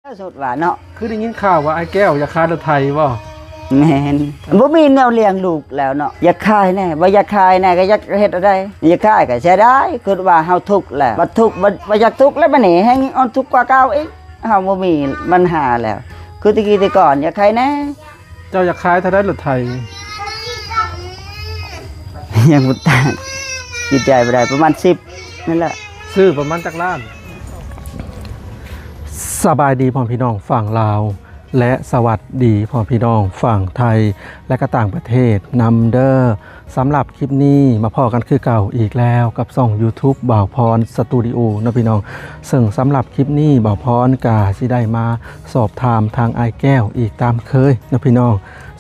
สดหวานเนาะคือได้ยินข่าวว่าไอ้แก้วอยากขายรถไถบ่แม่นบ่มีแนวเลี้ยงลูกแล้วเนาะอยากขายแน่บ่อยากขายแน่ก็อยากเฮ็ดอะไรอยากขายก็เสียดายคือว่าเฮาทุกข์แล้วบ่ทุกข์บ่อยากทุกข์แล้วบัดนี้แฮงอ่อนทุกข์กว่าเก่าอีกเฮาบ่มีปัญหาแล้วคือตะกี้แต่ก่อนอยากขายแน่เจ้าอยากขายถ้าได้รถไถยังบ่ต่างคิดใจบ่ได้ประมาณ10นั่นแหละซื้อประมาณจักล้านสบายดีพ่อพี่น้องฝั่งลาวและสวัสดีพ่อพี่น้องฝั่งไทยและก็ต่างประเทศนำเด้อสำหรับคลิปนี้มาพอกันคือเก่าอีกแล้วกับช่อง YouTube บ่าวพรสตูดิโอนะพี่น้องซึ่งสำหรับคลิปนี้บ่าวพรกาสิได้มาสอบถามทางไอ้แก้วอีกตามเคยนะพี่น้อง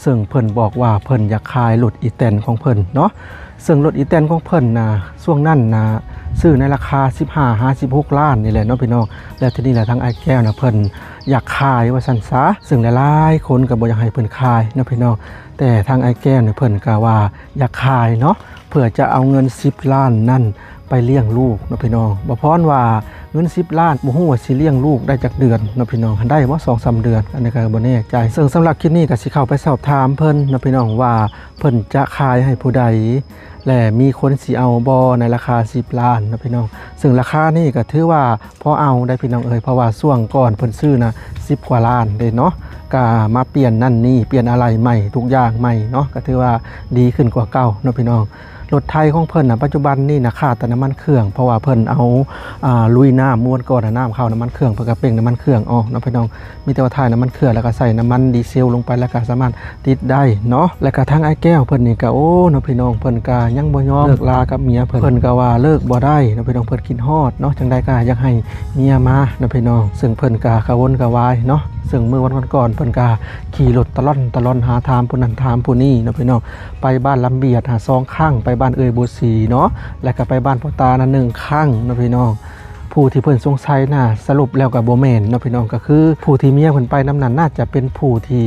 ซึ่งเพิ่นบอกว่าเพิ่นอยากขายรถอีแตนของเพิ่นเนาะซึ่งรถอีแตนของเพิ่นนะช่วงนั้นนะซื้อในราคา15-16 ล้านนี่แหละเนาะพี่น้องและทีนี้แหละทางไอ้แก้วนะเพิ่นอยากขายว่าซั่นซะซึ่งหลายๆคนก็บ่อยากให้เพิ่นขายเนาะพี่น้องแต่ทางไอ้แก้วเนี่ยเพิ่นก็ว่าอยากขายเนาะเพื่อจะเอาเงิน10 ล้านนั่นไปเลี้ยงลูกเนาะพี่น้องบ่พรว่าเงิน10 ล้านบ่ฮู้ว่าสิเลี้ยงลูกได้จักเดือนเนาะพี่น้องได้บ่ 2-3 เดือนอันนี้ก็บ่แน่ใจซึ่งสำหรับคลิปนี้ก็สิเข้าไปสอบถามเพิ่นเนาะพี่น้องว่าเพิ่นจะขายให้ผู้ใดและมีคนสิเอาบ่ในราคา10 ล้านเนาะพี่น้องซึ่งราคานี่ก็ถือว่าพอเอาได้พี่น้องเพราะว่าช่วงก่อนเพิ่นซื้อนะ10 กว่าล้านเด้เนาะก็มาเปลี่ยนนั่นนี่เปลี่ยนอะไรใหม่ทุกอย่างใหม่เนาะก็ถือว่าดีขึ้นกว่าเก่าเนาะพี่น้องรถไทยของเพิ่นปัจจุบันนี่นะขาดแต่น้ำมันเครื่องเพราะว่าเพิ่นเอาลุยน้ำม้วนก่อนน้ำเข้าน้ำมันเครื่องเพื่อกระเป่งน้ำมันเครื่องออกเนาะพี่น้องมีแต่ว่าถ่ายน้ำมันเครื่องแล้วก็ใส่น้ำมันดีเซลลงไปแล้วก็สามารถติดได้เนาะแล้วก็ทั้งไอ้แก้วเพิ่นนี่ก็โอ้เนาะพี่น้องเพิ่นก็ยังบ่ยอมเลิกลากับเมียเพิ่นก็ว่าเลิกบ่ได้เนาะพี่น้องเพิ่นกินฮอดเนาะจังใดก็อยากให้เมียมาเนาะพี่น้องซึ่งเพิ่นก็กระวนกระวายเนาะซึ่งเมื่อวันก่อนเพิ่นก็ขี่รถตะล่อนหาถามผู้นั้นถามผู้นี้เนาะพี่น้องไปบ้านลำเบียดหา2 ครั้งไปบ้านเอ่ยบุษีเนาะแล้วก็ไปบ้านพ่อตานะ1 ครั้งเนาะพี่น้องผู้ที่เพิ่นสงสัยน่ะสรุปแล้วก็บ่แม่นเนาะพี่น้องก็คือผู้ที่เมียเพิ่นไปนำนั้นน่าจะเป็นผู้ที่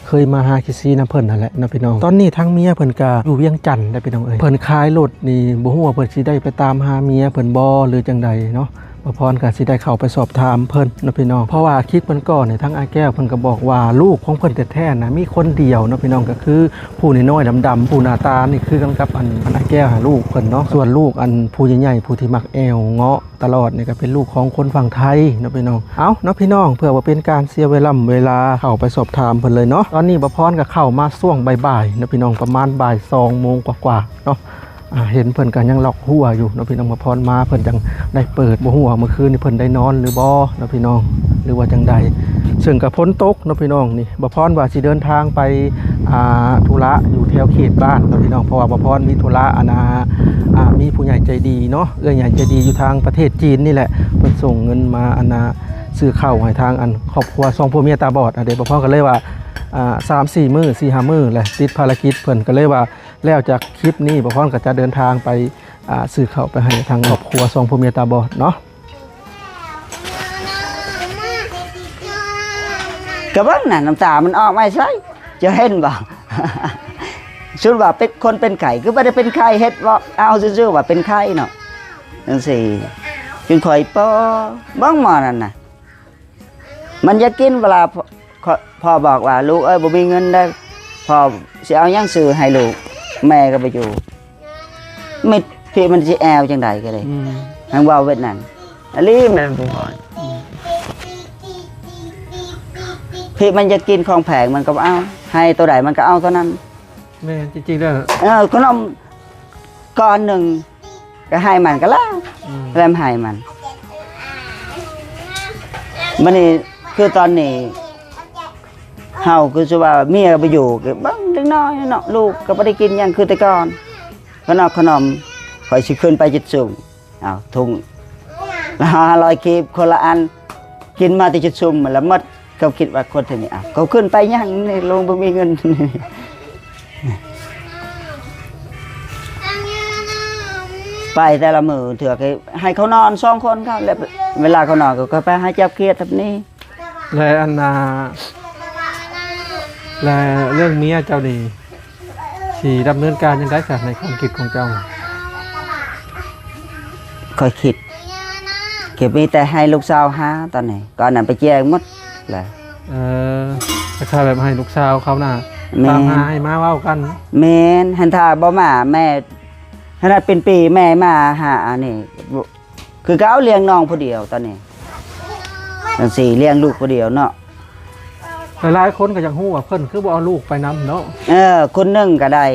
เคยมาหาคิซีนำเพิ่นนั่นแหละเนาะพี่น้องตอนนี้ทั้งเมียเพิ่นก็อยู่เวียงจันทน์ได้พี่น้องเพิ่นขายรถนี่บ่ฮู้ว่าเพิ่นสิได้ไปตามหาเมียเพิ่นบ่หรือจังใดเนาะบ่พรก็สิได้เข้าไปสอบถามเพิ่นเนาะพี่น้องเพราะว่าคิดเพิ่นก่อนเนี่ยทั้งอาแก้วเพิ่นก็บอกว่าลูกของเพิ่นแท้ๆนะมีคนเดียวเนาะพี่น้องก็คือผู้น้อยๆดำๆผู้หน้าตานี่คือกันกับอันอาแก้วหาลูกเพิ่นเนาะส่วนลูกอันผู้ใหญ่ๆผู้ที่มักแอวเงาะตลอดนี่ก็เป็นลูกของคนฝั่งไทยเนาะพี่น้องเอ้าเนาะพี่น้องเพื่อว่าเป็นการเสียเวลาเข้าไปสอบถามเพิ่นเลยเนาะตอนนี้บ่พรก็เข้ามาช่วงบ่ายๆเนาะพี่น้องประมาณบ่าย2 โมงกว่าๆเนาะเห็นเพิ่นกันยังล็อกหัวอยู่เนาะพี่น้องมาพรมาเพิ่นจังได้เปิดบ่หัวเมื่อคืนนี่เพิ่นได้นอนหรือบ่เนาะพี่น้องหรือว่าจังใดซึ่งก็ฝนตกเนาะพี่น้องนี่บ่พรว่าสิเดินทางไปธุระอยู่แถวเขตบ้านเนาะพี่น้องเพราะว่าบ่พรมีธุระมีผู้ใหญ่ใจดีเนาะใหญ่ใจดีอยู่ทางประเทศจีนนี่แหละเพิ่นส่งเงินมาซื้อข้าวให้ทางครอบครัว2 ผัวเมียตาบอดเดี๋ยวบ่พรก็เลยว่า3-4 มื้อ 4-5 มื้อแหละติดภารกิจเพิ่นก็เลยว่าแล้วจากคลิปนี้บ่พรก็จะเดินทางไปซื้อข้าวไปให้ทางครอบครัว2 ผัวเมียตาบอดเนาะกระเบื้องน่ะน้ำตามันออกไม่ใช่จะเห็นบ่ ชุดว่าเป็นคนเป็นไข่คือไม่ได้เป็นไข่เฮ็ดว่าเอาซื่อๆว่าเป็นไข่เนาะจังซี่จึงคอยป้อบ้องหมอนั่นน่ะมันอยากกินเวลาพ่อบอกว่าลูกเอ้ยบ่มีเงินได้พ่อสิเอาหยังซื้อให้ลูกแม่ก็ไปอยู่มิดพี่มันสิแอวจังไดก็ได้ทางว่าเวียดนามอันนี้แม่บ่ฮ้อนพี่มันจะกินของแพงมันก็เอาให้ตัวใดมันก็เอาเท่านั้นแม่จริงๆแล้วขนมก้อนหนึ่งก็ให้มันก็แล้วให้มันนี่คือตอนนี้เฮาคือว่าเมียไปอยู่ก็บ้างเล็กน้อยเนาะลูกก็ไม่ได้กินอย่างคือแต่ก่อนขนมคอยสิขึ้นไปจิตสูงเอาทุ่ง500 กีบคนละอันกินมาที่จิตสูงแล้วมัดเขาคิดว่าคนที่นี่เขาขึ้นไปยังนี่ลงบ่มีเงินไปแต่ละมือเถื่อให้เขานอน2 คนเขาแล้วเวลาเขานอนก็ไปให้เจ้าเครียดแบบนี้และและเรื่องเมียเจ้านี่สิดำเนินการยังไงในความคิดของเจ้าค่อยคิด ก็มีแต่ให้ลูกสาวหาตอนนี้ก่อนนั้นไปแจ้งหมดแหละ คล้ายๆแบบให้ลูกสาวเขาน่ะ แม่ ตามหาให้มาเว้ากัน แม่นหันถ้าบ่มาแม่ขนาดเป็นปีแม่มาหานี่คือก็เอาเลี้ยงน้องผู้เดียวตอนนี้จังซี่เลี้ยงลูกผู้เดียวเนาะ หลายๆคนก็อยากฮู้ว่าเพิ่นคือบ่เอาลูกไปนํเนาะ คนหนึงก็ได้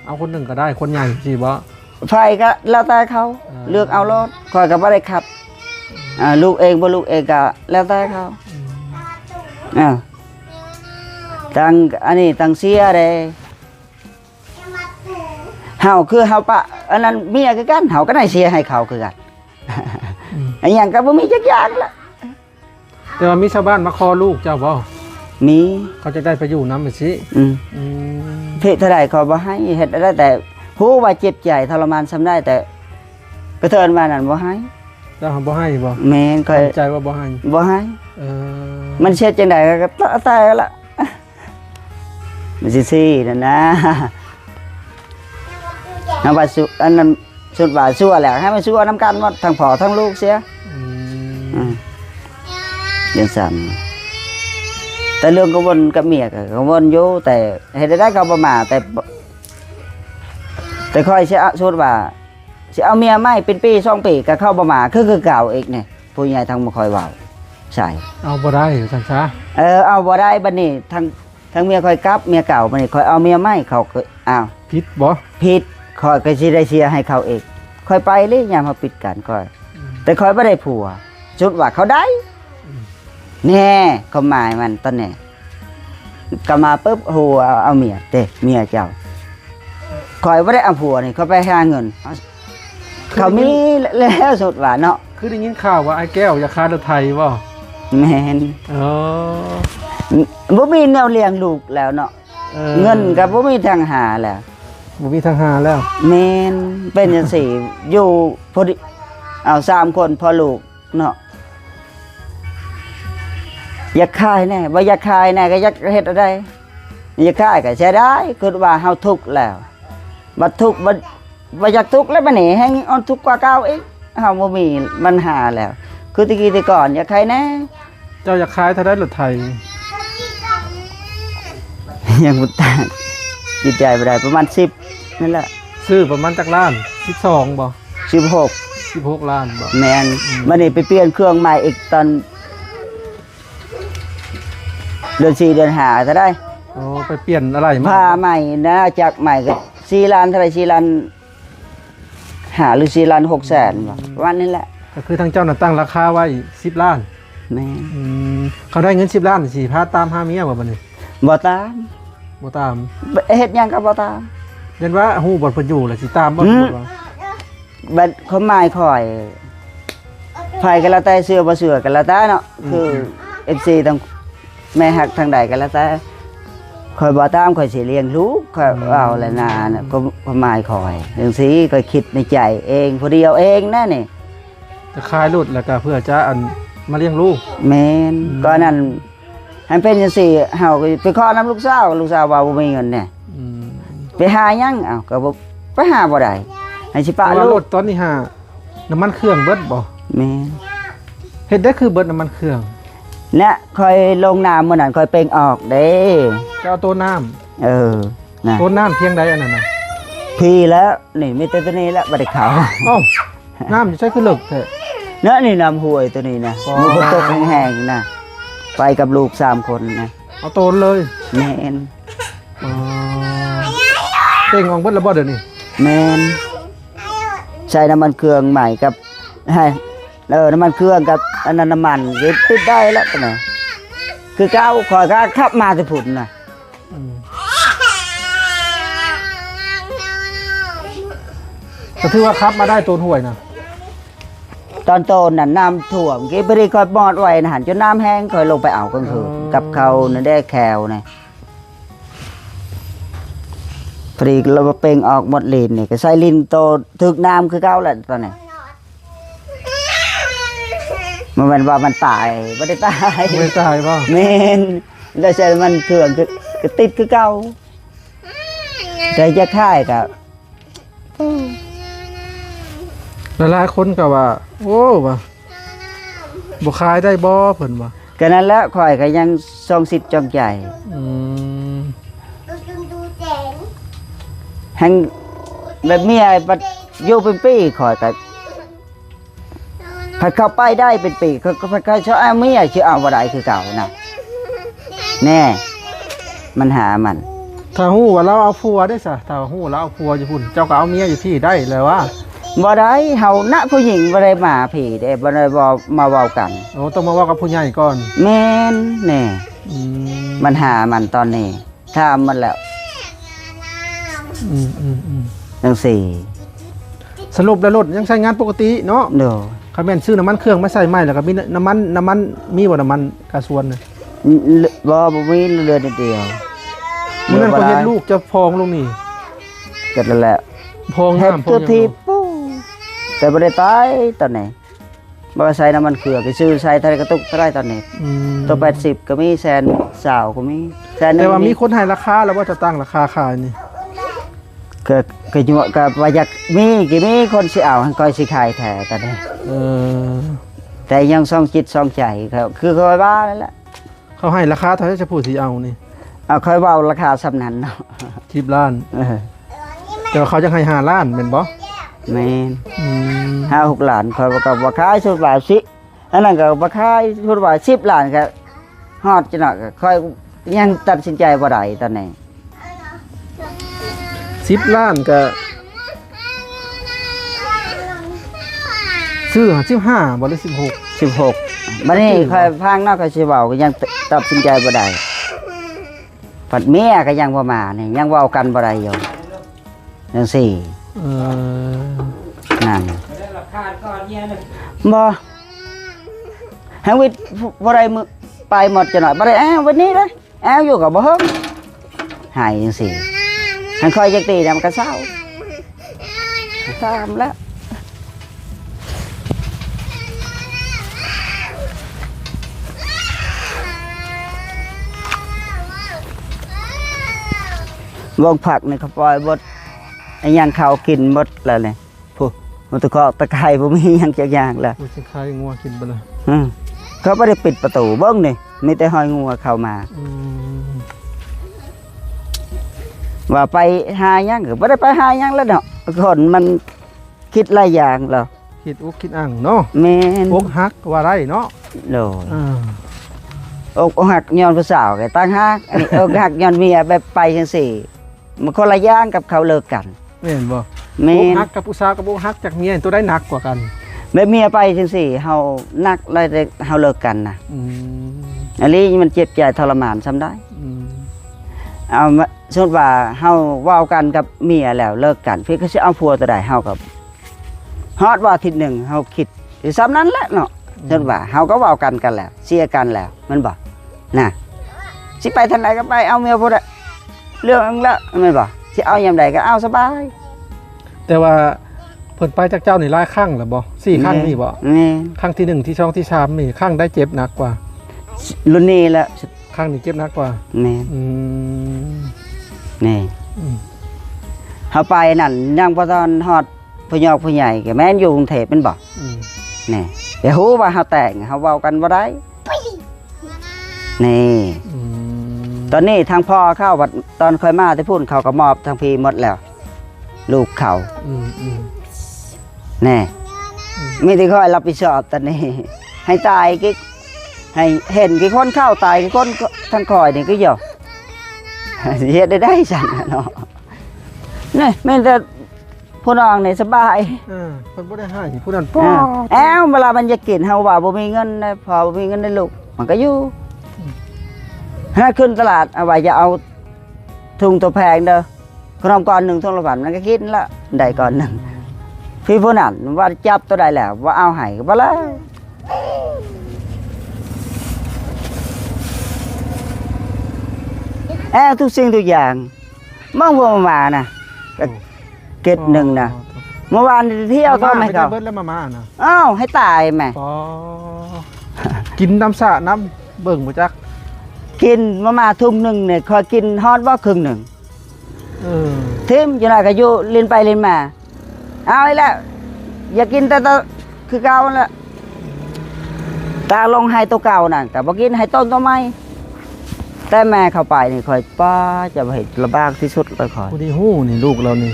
เอาคนหนึงก็ได้คนใหญ่สิบ่ ไฟก็แล้วแต่เขาเลือกเอารถคอยก็บ่ได้ขับลูกเองบ่ลูกเองก็แล้วแต่เขาตังอันนี้ตังเสียเด้เฮาคือเฮาปะอันนั้นเมียคือกันเฮาก็ได้เสียให้เขาคือกันอันหยังก็บ่มีจักอย่างละ แต่ว่ามีชาวบ้านมาขอลูกเจ้าบ่ มี เขาจะได้ไปอยู่นำไปสิ เพศเท่าใดเขาบ่ให้เฮ็ดได้แต่ฮู้ว่าเจ็บใจทรมานซำได้แต่กระเทินมานั่นบ่ให้ เจ้าบ่ให้บ่ แม่นค่อย ใจว่าบ่ให้ บ่ให้ เออ มันเช็ดจังไดก็ตายละมันสิซี่นั่นนะนำว่าสุอันนั้นสุดว่าชั่วแหละให้มันชั่วนํกันหมดทั้งพ่อทั้งลูกเสียจังซั่นแต่เรื่องกังวลกับเมียก็กังวลอยู่แต่เฮ็ดได้ก็บ่มาแต่ค่อยสิสุดว่าสิเอาเมียใหม่เป็นปี2ปีก็เข้าบ่มาคือเก่าอีกนี่ผู้ใหญ่ทางบ่ค่อยเว้าใช่ เอาบ่ได้ซั่นซะ เอาบ่ได้บัดนี้ทั้งเมียค่อยกลับเมียเก่าบัดนี้ค่อยเอาเมียใหม่เขาก็อ้าว ผิดบ่ ผิดค่อยก็สิได้เสียให้เขาเองค่อยไปเลยยามมาปิดกันค่อยแต่ค่อยบ่ได้ผัวสุดว่าเขาได้แน่เขาหมายมันตอนนี้ก็มาปุ๊บโหเอาเมียเด้เมียเจ้าค่อยบ่ได้เอาผัวนี่เขาไปหาเงินเขามีแล้วสุดว่าเนาะ คือได้ยินข่าวว่าไอ้แก้วอยากค้ารถไทยบ่ แม่น อ๋อ บ่มีแนวเลี้ยงลูกแล้วเนาะเงินก็บ่มีทางหาแล้ว บ่มีทางหาแล้ว แม่นเป็นจังซี่อยู่พอดีเอา3คนพอลูกเนาะอยากขายแน่บ่อยากขายแน่ก็อยากเฮ็ดอะไรอยากขายก็ใช้ได้คือว่าเฮาทุกข์แล้วบัดทุกข์บ่อยากทุกข์แล้วบัดนี้แฮงอ่อนทุกข์กว่าเก่าอีกเฮาบ่มีปัญหาแล้ว คือตะกี้แต่ก่อนอยากขายแน่ เจ้าอยากขายเท่าได้รถไทย ยังบ่ตายจิตใจบ่ได้ประมาณ10นั่นแหละ ซื้อประมาณจักล้าน12บ่ 16 16ล้านบ่ แม่นบัดนี้ไปเปลี่ยนเครื่องใหม่อีกตอนเดือน4เดือน5จะได้ โอ้ไปเปลี่ยนอะไรมา ผ้าใหม่นะจากใหม่ก็4ล้านเท่าไหร่4ล้านหาหรือ4ล้าน6แสนบ่ประมาณนี้แหละ ก็คือทางเจ้าน่ะตั้งราคาไว้10ล้าน แม่ เขาได้เงิน10ล้านสิพาตามหาเมียบ่บัดนี้ บ่ตาม บ่ตาม เฮ็ดหยังก็บ่ตาม เรียนว่าฮู้บ่เพิ่นอยู่แล้วสิตามบ่ อืม บ่ว่า บัดเขาหมายข่อยไผก็แล้วแต่เชื่อบ่เชื่อก็แล้วแต่เนาะคือ FC ทางแม่ฮักทางใดก็แล้วแต่ข่อยบ่ตามข่อยสิเลี้ยงลูกข่อยเอาแหละนาน่ะก็หมายข่อยจังซี่ข่อยคิดในใจเองผู้เดียวเองนะนี่ จะขายรถแล้วก็เพื่อจะอันมาเลี้ยงลูก แม่นก็นั่นให้เป็นจังซี่เฮาก็ไปขอน้ำลูกสาวว่าบ่มีเงินเนี่ย อืม ไปหาหยังอ้าวก็บ่ไปหาบ่ได้ให้สิ เพ ปะ ราะว่า ลู ร ก ถตอนนี้หาน้ำมันเครื่องเบิดบ่ แม่น เฮ็ดได้คือเบิดน้ำมันเครื่อง และค่อยลงน้ำมื้อนั้นค่อยเป่งออกเด้ จะเอาตัวน้ำ นะ ตัวน้ำเพียงใดอันนั้นน่ะ พี่แล้วนี่มีแต่ตัวนี้แล้วบ่ได้เขา เอ้าน้ำจะใช้คือเลิกแท้ เนาะนี่น้ำห้วยตัวนี้นะ อ๋อ มีฝนตกแห้งๆนะไปกับลูก3คนนะ เอาโตนเลย แม่น อ๋อเป่งออกเบิดแล้วบ่เดี๋ยวนี้ แม่นใช้น้ำมันเครื่องใหม่กับให้น้ำมันเครื่องกับอันนั้นน้ำมันก็ติดได้แล้วตัวนี้คือเก้าขอยก็ขับมาสิพุ่นน่ะ อืมก็ถือว่าครับมาได้ตัวห่วยนะ ตอนโตน่ะน้ำท่วมกี้บ่ได้ค่อยมอดไว้นะหันจนน้ำแห้งค่อยลงไปเอากลางคืนกับเขานั่นได้แควนี่ฟรีเราเป่งออกหมดลิ้นนี่ก็ใส่ลิ้นโตถึกน้ำคือเก่าแหละตอนนี้มันเป็นว่ามันตายบ่ได้ตาย ไม่ตายป่ะ แม่นแต่ใช่มันเครื่องก็ติดคือเก่าแต่จะค่ายกับ หลายๆคนก็ว่า โอ้ว่า บ่ขายได้บ่เพิ่นว่า ก็นั้นแล้วข่อยก็ยังทรงสิทธิ์จองใจ อืม แห่งแบบเมียบัดอยู่เป็นปีข่อยก็พัดเข้าไปได้เป็นปีก็พัดเข้าชอบเอาเมียชื่อเอาบ่ได้คือเก่านะแน่มันหามัน ถ้าฮู้ว่าเราเอาผัวได้ซะถ้าฮู้เราเอาผัวอยู่พุ่นเจ้าก็เอาเมียอยู่ที่ได้เลยว่า บ่ได้เฮาณผู้หญิงบ่ได้มาผีเด้บ่ได้บ่มาเว้ากัน โอ้ต้องมาเว้ากับผู้ใหญ่ก่อน แม่นแน่ อืม มันหามันตอนนี้ถามมันแล้ว อืม จังซี่ สรุปแล้วรถยังใช้งานปกติเนาะ โด คันแม่นซื้อน้ำมันเครื่องมาใส่ใหม่แล้วก็มีน้ำมันมีบ่น้ำมันกาสวนน่ะ บ่มีเรือเดียว มื้อนั้นเขาเห็นลูกจะพองลงนี่ เกิดแล้วแหละ พอง เฮ็ด น้ำพอ ตั ง วทีปู้แต่บ่ได้ตายตอนนี้บ่ใส่น้ำมันเครื่องก็ซื้อใส่เท่าไหร่ก็ตกเท่าไหร่ตอนนี้ อืม ตัว80ก็มีแสนสาวก็มีแสนหนึง แต่ว่ามีคนให้ราคาแล้วว่าจะตั้งราคาขายนี่ ก็อยู่ก็ว่าอยากมีก็มีคนสิเอาให้ก้อยสิขายแท้ตอนนี้ เออ แต่ยังซ่องจิตซ่องใจครับคือค่อยว่านั่นแหละ เขาให้ราคาเท่าที่จะพูดสิเอานี่ เอาค่อยเว้าราคาสำนั้นเนาะ 10 ล้าน เออ แต่ว่าเขาจะให้5ล้านแม่นบ่ แม่น อืม 5-6 ล้านค่อยว่าก็บ่ขายสุดว่าสิอันนั้นก็บ่ขายสุดว่า10 ล้านก็ฮอดจังเนาะก็ค่อยยังตัดสินใจบ่ได้ตอนนี้ 10 ล้านก็ซื้อ15บ่หรือ16 16บัดนี้ค่อยพางนอกก็สิเว้าก็ยังตัดสินใจบ่ได้ปัดเมียก็ยังบ่มานี่ยังเว้ากันบ่ได้อยู่จังซี่ เออ นั่นบ่ให้วิทย์บ่ได้มือไปหมดจะหน่อยบ่ได้อ้าววันนี้นะอ้าวอยู่กับบ่เฮิงหายจังซี่หันคอยจักตีน่ะมันก็เศร้าตามแล้ววงผักนี่เขาปล่อยบดไอ้หยังเขากินหมดแล้วนี่ผู้มันตะกอกตะไคร้บ่มีหยังจักอย่างแล้ว กูสิขายงัวกินบ่ล่ะ เขาไม่ได้ปิดประตูเบิ้งนี่มีแต่หอยงัวเข้ามา อืม ว่าไปหาหยังก็ไม่ได้ไปหาหยังแล้วเนาะคนมันคิดหลายอย่างแล้ว คิดอุกคิดอ่างเนาะ แม่น อกหักว่าไรเนาะ โดย อ่า อกหักย้อนผู้สาวก็ตั้งหักอันนี้อกหักย้อนเมียแบบไปจังซี่มันคนละอย่างกับเขาเลิกกัน แม่นบ่ แม่ อก น หักกับผู้สาวกับอกหักจากเมียตัวได้หนักกว่ากัน แบบเมียไปจังซี่เฮานักเลยแต่เฮาเลิกกันน่ะ อืม อันนี้มันเจ็บใจทรมานซ้ำได้ อืม เอามาสมมุติว่าเฮาเว้ากันกับเมียแล้วเลิกกันเพิ่นก็สิเอาผัวตัวใดเฮากับฮอดว่าอาทิศหนึงเฮาคิดซ้ำนั้นแหละเนาะสมมุติว่าเฮาก็เว้ากันแล้วเสียกันแล้วมันบ่น่ะสิไปทางไหนก็ไปเอาเมียบ่ได้เรื่องนึงละแม่นบ่สิเอายามใดก็เอาสบาย แต่ว่าเพิ่นไปจากเจ้านี่หลายครั้งแล้วบ่4ครั้งนี่บ่ แม่น ครั้งที่1ที่2ที่3นี่ครั้งได้เจ็บหนักกว่า รุ่นนี้ละ ครั้งนี้เจ็บหนักกว่า แม่น อืม นี่ อืม เฮาไปนั่นยังบ่ทันฮอดผู้ยอกผู้ใหญ่ก็แม่นอยู่กรุงเทพแม่นบ่ อืม นี่เดี๋ยวฮู้ว่าเฮาแต่งเฮาเว้ากันบ่ได้นี่ อืม ตอนนี้ทางพ่อเข้าวัดตอนค่อยมาที่พูดเขาก็มอบทางพี่หมดแล้ว ลูกเขา อืมอืม แน่มีที่คอยรับผิดชอบตอนนี้ ให้ตายกี่ให้เห็นกี่คนเข้าตายกี่คนก็ทั้งคอยนี่ก็อยู่ เฮ็ดได้สั่นน่ะเนาะนี่แม่นแต่ผู้น้องนี่สบาย เพิ่นบ่ได้ให้ผู้นั้นป้อ แอ้วเวลามันจะกินเฮาว่าบ่มีเงินนะพอบ่มีเงินได้ลูกมันก็อยู่ถ้าขึ้นตลาดเอาไว้จะเอาถุงตัวแพงเด้อขนมก้อนหนึ่งถุงละบาทมันก็กินละได้ก้อนหนึ่งพี่ผู้นั้นว่าจับตัวได้แล้วว่าเอาให้ก็บ่แล้วแอ้วทุกสิ่งทุกอย่างมองบ่มาน่ะก็เก็ดหนึ่งน่ะเมื่อวานเที่ยวก็ไม่เขา เบิดแล้วมาน่ะ อ้าวให้ตายแม่ อ๋อกินน้ำสะน้ำเบิ่งบ่จัก กินมาทุ่มหนึ่งเนี่ยคอยกินฮอดว่าครึ่งหนึ่ง เออ ทิมอยู่ไหนก็อยู่เล่นไปเล่นมาเอาไอ้แล้วอย่ากินแต่คือเก่าแล้ว ตาลงให้ตัวเก่านั่นก็บ่กินให้ต้นตัวใหม่แต่แม่เข้าไปนี่ค่อยป้าจะเห็นลำบากที่สุดเลยค่อย ผู้ที่ฮู้นี่ลูกเรานี่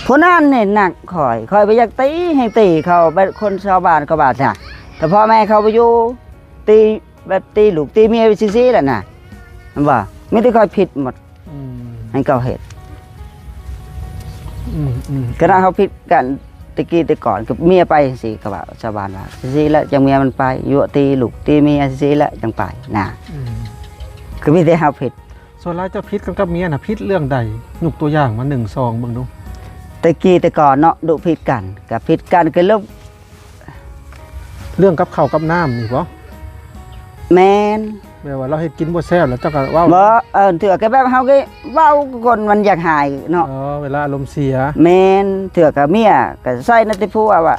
ผู้นั้นนี่หนักค่อยไปอยากตีให้ตีเขาเป็นคนชาวบ้านเขาบาดน่ะแต่พ่อแม่เขาไปอยู่ตีแบบตีลูกตีเมียไปซี่ๆแหละน่ะมันว่าไม่ได้ค่อยผิดหมด อืม ให้เขาเห็น อืม ก็ได้เขาผิดกันตะกี้แต่ก่อนกับเมียไปสิเขาว่าชาวบ้านว่าซี่ๆแล้วจังเมียมันไปอยู่ตีลูกตีเมียซี่ๆแล้วจังไปน่ะ อืม คือไม่ได้เขาผิด ส่วนหลายเจ้าพิษกันกับเมียน่ะพิษเรื่องใดยกตัวอย่างมา1 2เบิ่งดู ตะกี้แต่ก่อนเนาะดุผิดกันกับผิดกันคือเรื่อง เรื่องกับข้าวกับน้ำนี่บ่ แมน แปลว่าเราเฮ็ดกินบ่แซ่บแล้วเจ้าก็เว้า บ่เถื่อกับแบบเฮาก็เว้าคนมันอยากหายเนาะ อ๋อเวลาอารมณ์เสีย แมนเถื่อกับเมียก็ใส่นั่นที่ผัวว่า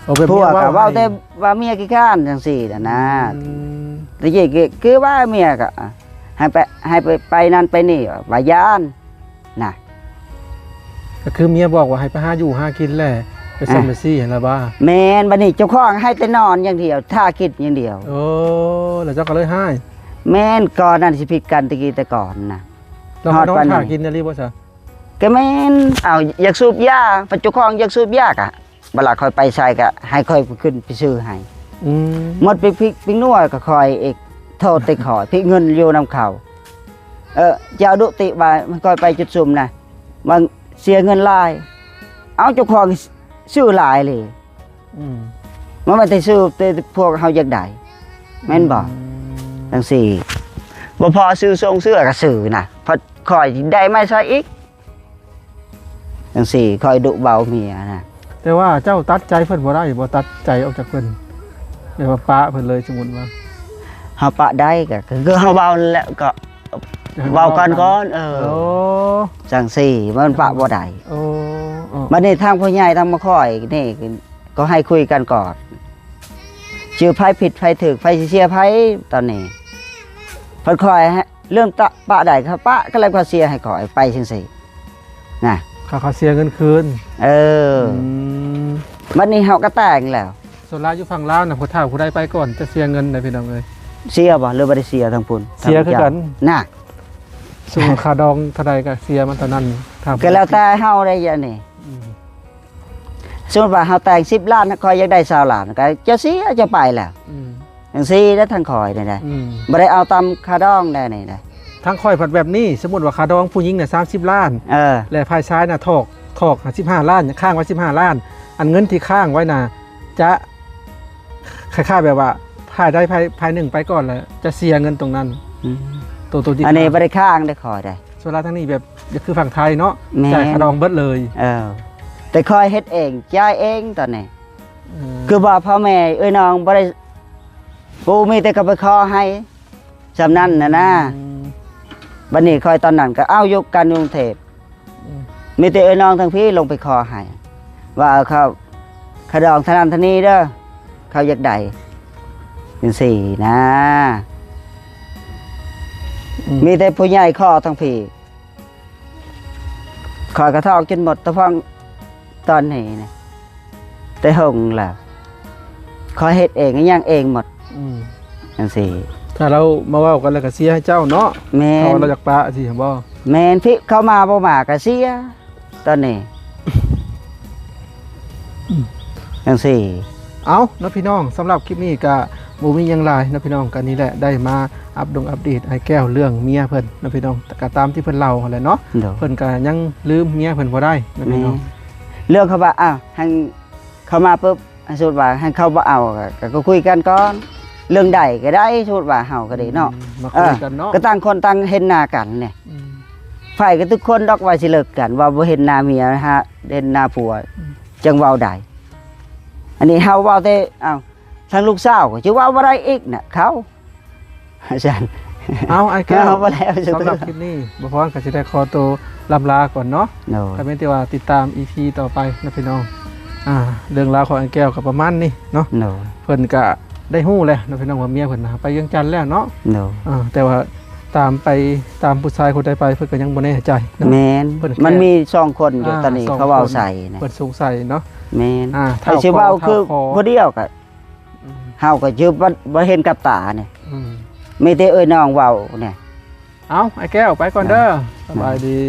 เอาไป ผัวก็เว้าแต่ ให้ ว่าเมียขี้ข้านจังซี่น่ะนะ อืม ตะกี้ก็คือว่าเมียก็ให้ไปนั่นไปนี่ว่าย่านน่ะ ก็คือเมียบอกว่าให้ไปหาอยู่หากินแหละไปซ่อมไปซี่เห็นแล้วบ่า แมนบัดนี้เจ้าของให้แต่นอนอย่างเดียวท่าคิดอย่างเดียว โอ้แล้วเจ้าก็เลยให้ แม่นก่อนนั้นสิผิดกันตะกี้แต่ก่อนน่ะ เรา ฮอด นอ ปาน น นี้ หากินได้รีบ่ซะ ก็แม่นเอาอยากสูบยาปัจจุบันอยากสูบยากะเวลาคอยไปใส่ก็ให้คอยขึ้นไปซื้อให้ อืม หมดไปพริกนัวก็คอยเอกโทษติขอพริกเงินอยู่นำเขาจะเอาดุติว่ามันคอยไปจุดซุ่มนะมันเสียเงินหลาย เอาเจ้าของซื้อหลายเลย อืม มันไม่ได้ซื้อแต่พวกเฮาอยากได้แม่นบ่จังซี่บ่พอซื้อทรงเสื้อก็ซื้อนะพอคอยได้ไม่ใช่อีกจังซี่คอยดุเบาเมียนะ แต่ว่าเจ้าตัดใจเพิ่นบ่ได้บ่ตัดใจออกจากเพิ่นเรียกว่าปะเพิ่นเลยสมมุติว่า เฮาปะได้ก็คือเฮาเบาแล้วก็เบากันก่อนโอ้ จังซี่มันปะบ่ได้ โอ้โอ้ บัดนี้ทางผู้ใหญ่ทางมาคอยนี่ก็ให้คุยกันก่อนชื่อไผผิดไผถูกไผสิเสียไผตอนนี้เพิ่นคอยให้เรื่องปะได้ครับปะก็เลยก็เสียให้ก่อยไปจังซี่น่ะ เขาเสียเงินคืน ม บัดนี้เฮาก็แต่งแล้ว ส่วนลาวอยู่ฝั่งลาวน่ะผู้เฒ่าผู้ใดไปก่อนจะเสียเงินได้พี่น้องเอ้ย เสียบ่หรือบ่ได้เสียทางพุ่น เสียคือกัน น่ะ ส่วนค่าดองเท่าใดก็เสียมันเท่านั้นครับ ก็แล้วแต่เฮาได้อย่างนี้ อืม สมมุติว่าเฮาแต่ง10ล้านคอยอยากได้20ล้านก็จะเสียจะไปแล้ว อืม จังซี่แล้วทางคอยได้ อืม บ่ได้เอาตามค่าดองได้นี่นะ ทั้งค่อยผัดแบบนี้ สมมุติว่าค่าดองผู้หญิงน่ะ30 ล้าน และภายซ้ายน่ะถอก15 ล้านข้างไว้15 ล้าน อันเงินที่ข้างไว้น่ะจะคล้ายๆแบบว่าภายได้ภายหนึ่งไปก่อนแล้วจะเสียเงินตรงนั้น อืม ตัวที่ อันนี้บ่ได้ข้างได้คอยได้ ส่วนลาวทั้งนี้แบบคือฝั่งไทยเนาะ แม่น จ่ายค่าดองเบิดเลย แต่คอยเฮ็ดเองจ่ายเองตอนนี้คือว่าพ่อแม่เอ้ยน้องบ่ได้ปูมีแต่ก็ไปขอให้สำนั้นน่ะนะ อืม บัดนี้คอยตอนนั้นก็เอายกกันกรุงเทพ อืม มีแต่เอ้ยน้องทั้งพี่ลงไปขอให้ว่าเอาเขาขดองทนันทนีเด้อเขาอยากได้เป็นสี่นะ มีแต่ผู้ใหญ่ขอทั้งพี่ขอยกระทอกจนหมดตะฟังตอนนี้นะแต่หงแล้วขอเฮ็ดเองอย่างเองหมด อืม จังซี่ ถ้าเรามาเว้ากันแล้วก็เสียให้เจ้าเนาะ แม่ เขา น เราอยากปะสิบ่ แม่นพี่เข้ามาบ่มาก็เสียตอนนี้จังซี่ เอาเนาะพี่น้องสำหรับคลิปนี้ก็บ่มีหยังหลายเนาะพี่น้องกันนี้แหละได้มาอัปเดตไอ้แก้วเรื่องเมียเพิ่นเนาะพี่น้องก็ตามที่เพิ่นเล่าหั่นแหละเนาะ เดี๋ยว เพิ่นก็ยังลืมเมียเพิ่นบ่ได้เนาะ แม่ พี่น้อง เรื่องเขาว่าอ้าวให้เขามาปุ๊บสมมุติว่าให้เขาบ่เอาก็คุยกันก่อนเรื่องใดก็ได้สมมุติว่าเฮาก็ได้เนาะ มาคุยกันเนาะ ก็ต่างคนต่างเห็นหน้ากันเนี่ย อืม ฝ่ายก็ทุกคนดอกว่าสิเลิกกัน ว่าบ่เห็นหน้าเมียนะฮะเห็นหน้าผัวจังเว้าได้อันนี้เฮาเว้าแต่อ้าวทางลูกสาวก็สิเว้าบ่ได้อีกน่ะเขาอาจารย์ เอาไอ้แก้ว เอาบ่แล้ว สำหรับคลิปนี้บ่พรก็สิได้ขอตัวลำลาก่อนเนาะ โน่ ก็เป็นแต่ว่าติดตาม EP ต่อไปนะพี่น้องเรื่องราวของไอ้แก้วก็ประมาณนี้เนาะ โน่ เพิ่นก็ได้ฮู้แล้วนะพี่น้องว่าเมียเพิ่นน่ะไปเวียงจันทน์แล้วเนาะ โน่ แต่ว่าตามผู้ชายคนใดไปเพิ่นก็ยังบ่แน่ใจเนาะ แม่น เพิ่นแค่ มันมี2คนอยู่ตอนนี้ สอง เขาเว้า คน ใส่นะ เพิ่นสงสัยเนาะ แม่น เท่า ไอ้สิเว้าคือ คอ ผู้เดียวก็ อืม เฮาก็ชื่อบ่เห็นกับตาเนี่ย อืม มีแต่เอ้ยน้องเว้าเนี่ย เอาไอ้แก้วไปก่อนเด้อสบายดี